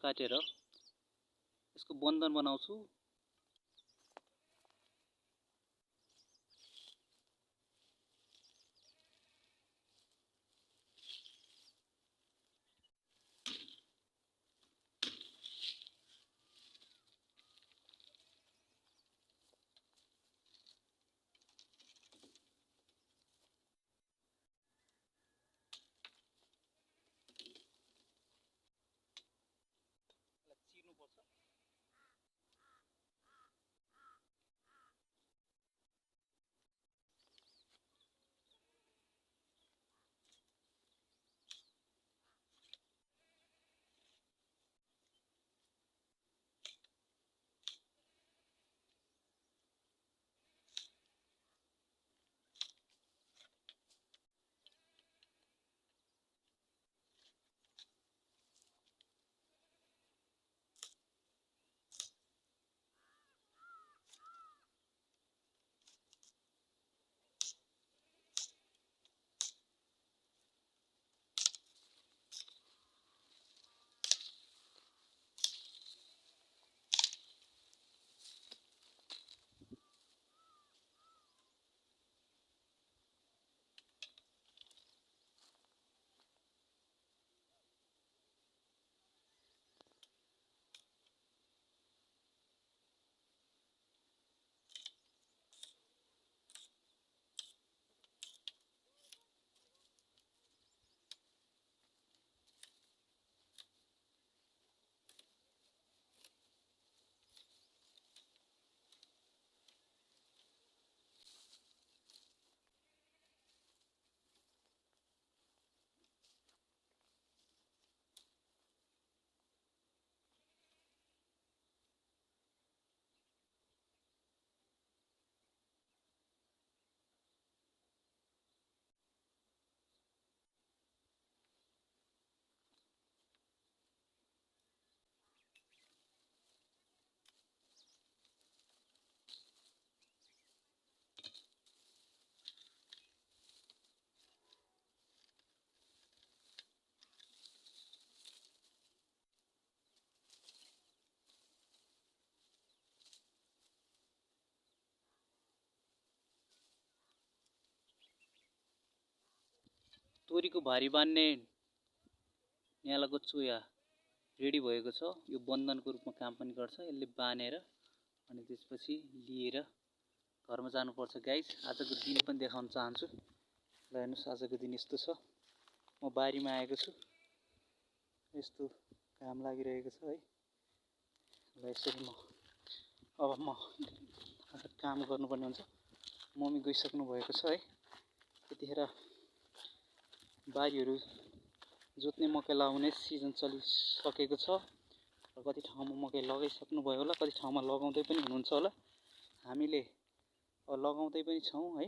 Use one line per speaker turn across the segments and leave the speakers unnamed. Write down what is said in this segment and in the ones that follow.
काटेर यसको बन्धन बनाउँछु। तोरीको भारी बान्ने न्यालाको चोया रेडी भएको छ। यो बन्धनको रूपमा काम पनि गर्छ। यसले बानेर अनि त्यसपछि लिएर घरमा जानुपर्छ गाइस। आजको दिन पनि देखाउन चाहन्छु। ल हेर्नुस् आजको दिन यस्तो छ। म बारीमा आएको छु। यस्तो घाम लागिरहेको छ है। ल यसरी अब म काम गर्नुपर्ने हुन्छ। मम्मी गइसक्नु भएको छ है। त्यतिखेर बारीहरू जोत्ने मकै लगाउने सिजन चलिसकेको छ र कति ठाउँमा मकै लगाइसक्नु भयो होला, कति ठाउँमा लगाउँदै पनि हुनुहुन्छ होला। हामीले लगाउँदै पनि छौँ है।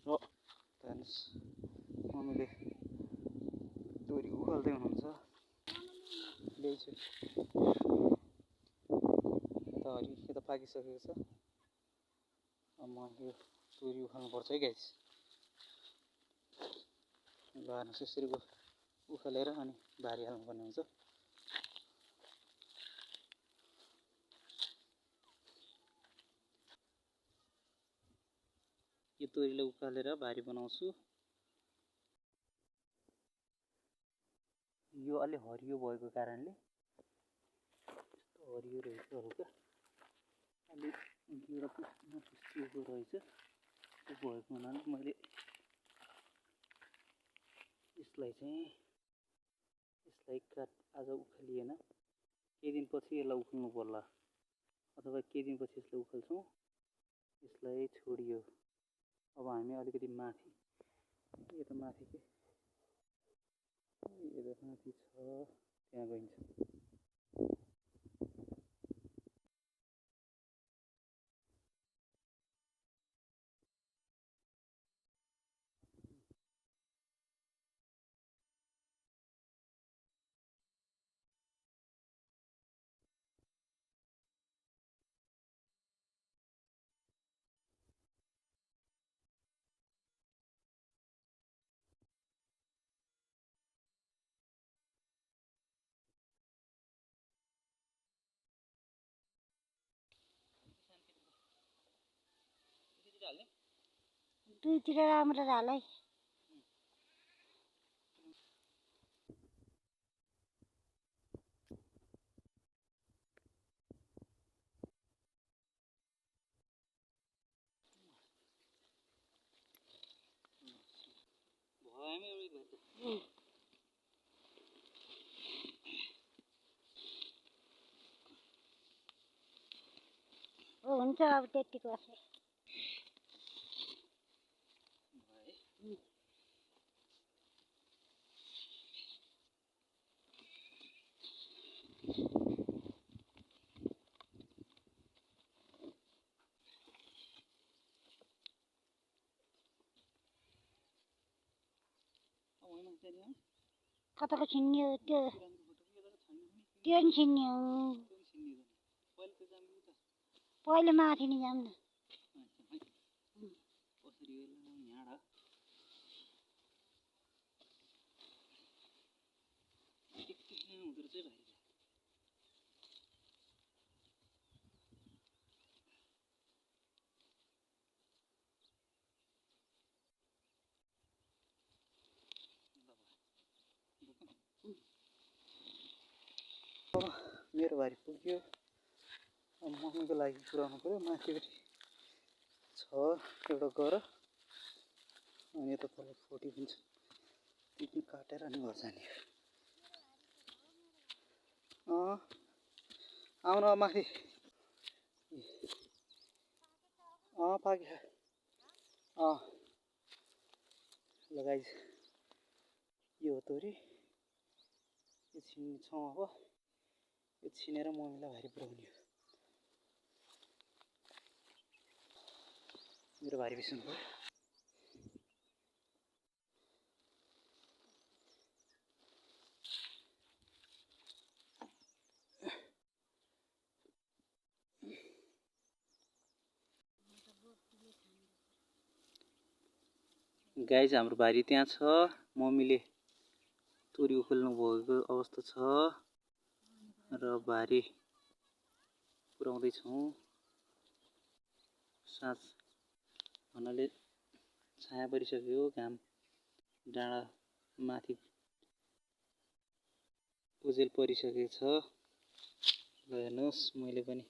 र हेर्नुस् मम्मीले तोरी उखाल्दै हुनुहुन्छ। ल्याइछु यता पाकिसकेको छ। अब म यो तोरी उखाल्नुपर्छ है गाइस। ल हेर्नुहोस् यसरी उखालेर अनि भारी हाल्नुपर्ने हुन्छ। यो तोरीलाई उखालेर भारी बनाउँछु। यो अलि हरियो भएको कारणले हरियो रहेछ हल्का अलि गेडा पिस्टिएको रहेछ। त्यो भएको हुनाले मैले यसलाई आज उखालिएन। केही दिनपछि यसलाई उखाल्नु पर्ला अथवा केही दिनपछि यसलाई उखाल्छौँ। यसलाई छोडियो। अब हामी अलिकति माथि यता माथि छ त्यहाँ गइन्छ।
दुईतिर राम्रो झालै हुन्छ अब त्यति गर्छ कताको छिन्ने हो त्यो त्यो नि छिन्ने हो पहिले माथि नि जाऊँ न
मेरो भारी पुग्यो अब मम्मीको लागि पुऱ्याउनु पऱ्यो माथिपट्टि छ एउटा गर अनि यता तल 40 पनि छ ती काटेर अनि घर जाने आउन माथि पाक्यो लगाइ यो हो तोरी यो छिन्छौँ अब यो छिनेर मम्मीलाई भारी पुऱ्याउने हो मेरो भारी बिसाउनु पऱ्यो गाइज हाम्रो भारी त्यहाँ छ मम्मीले तोरी उखेल्नु भएको अवस्था छ र भारी पुऱ्याउँदैछौँ साँझ भन्नाले छाया परिसक्यो घाम डाँडा माथि उजेल परिसकेको छ ल हेर्नुहोस् मैले पनि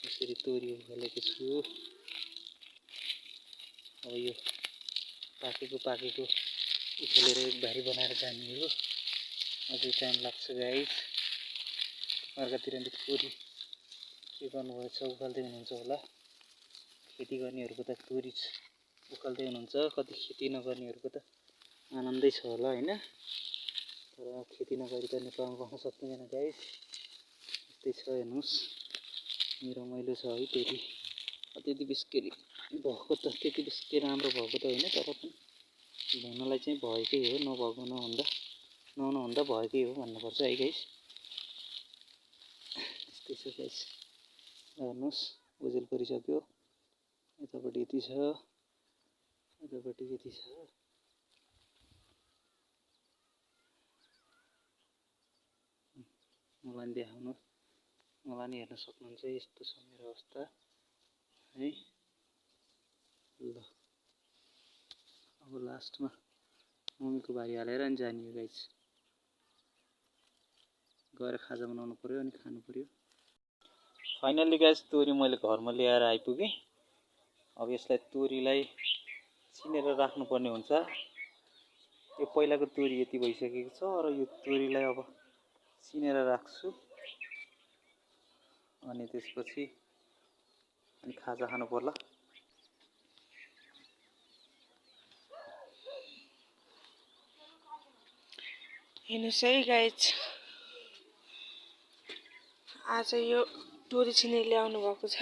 यसरी तोरी उखेलेको छु अब यो पाकेको उखेलेर एक भारी बनाएर जाने हो अझै टाइम लाग्छ गाइस अर्कातिर नि तोरी के गर्नुभएछ उखाल्दै हुनुहुन्छ होला खेती गर्नेहरूको त तोरी उखाल्दै हुनुहुन्छ कति खेती नगर्नेहरूको त आनन्दै छ होला हैन तर खेती नगरी त नेपालमा बस्न सक्दैन गाइस त्यस्तै छ हेर्नुहोस् मेरो मैलो छ है तोरी त्यति बिस्केरी भएको त त्यति बेसी राम्रो भएको त होइन तर पनि भन्नलाई चाहिँ भएकै हो नभएको नहुँदा भएकै हो भन्नुपर्छ है गाइस त्यस्तै छ गाइस हेर्नुहोस् उजेल परिसक्यो यतापट्टि यति छ यतापट्टि यति छ मलाई नि देखाउनु मलाई नि हेर्न सक्नुहुन्छ यस्तो छ मेरो अवस्था है ल अब लास्टमा मम्मीको भारी हालेर अनि जाने हो गाइस गएर खाजा बनाउनु पर्यो अनि खानु पर्यो फाइनल्ली गाइस तोरी मैले घरमा ल्याएर आइपुगेँ अब यसलाई तोरीलाई छिनेर राख्नुपर्ने हुन्छ यो पहिलाको तोरी यति भइसकेको छ र यो तोरीलाई अब छिनेर राख्छु अनि त्यसपछि अनि खाजा खानु पर्ला
हेर्नुहोस् है गाइज आज यो तोरी छिनेर ल्याउनु भएको छ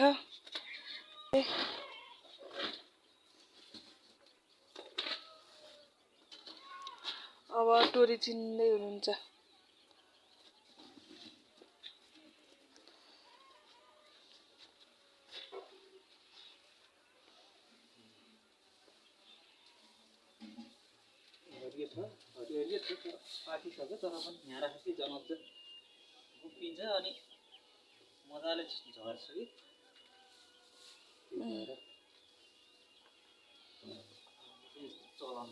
अब तोरी छिन्दै हुनुहुन्छ
हरियो छ पाकिसक्यो तर पनि यहाँ राखेपछि जनाउँछ उक्किन्छ अनि मजाले झर्छ कि त्यही भएर चलन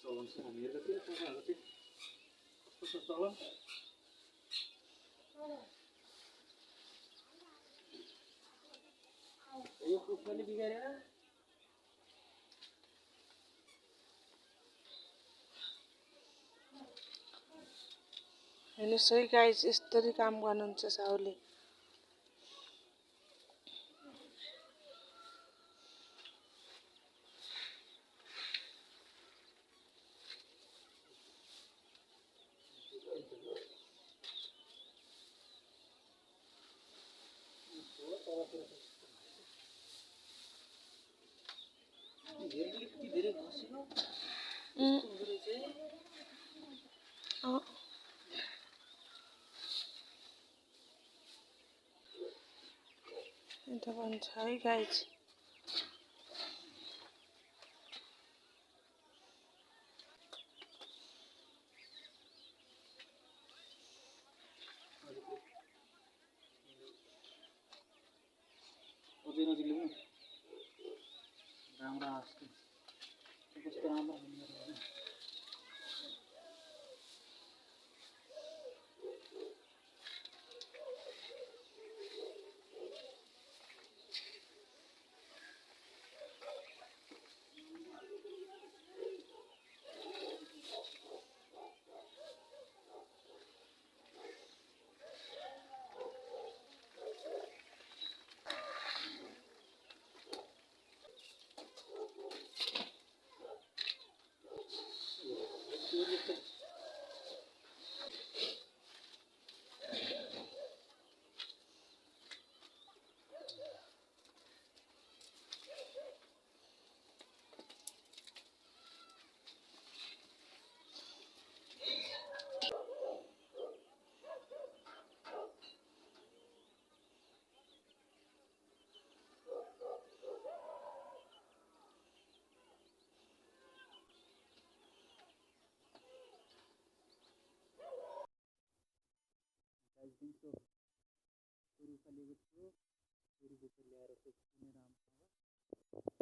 चलन छ हामीहरूकोतिर तपाईँहरूकोतिर कस्तो छ चलन यो कुखुराले बिगारेर
हेर्नुहोस् है गाइस यसरी काम गर्नुहुन्छ साहुले
धेरै घसेको हुँदो रहेछ है
यता भन्छ है गाइस
अझै नजिक ल्याउनु राम्रो आवाज कस्तो राम्रो हुने रहेछ दिउँसो गोरु उखालिएको थियो गोरु बोकेर ल्याएर चाहिँ राम्रोसँग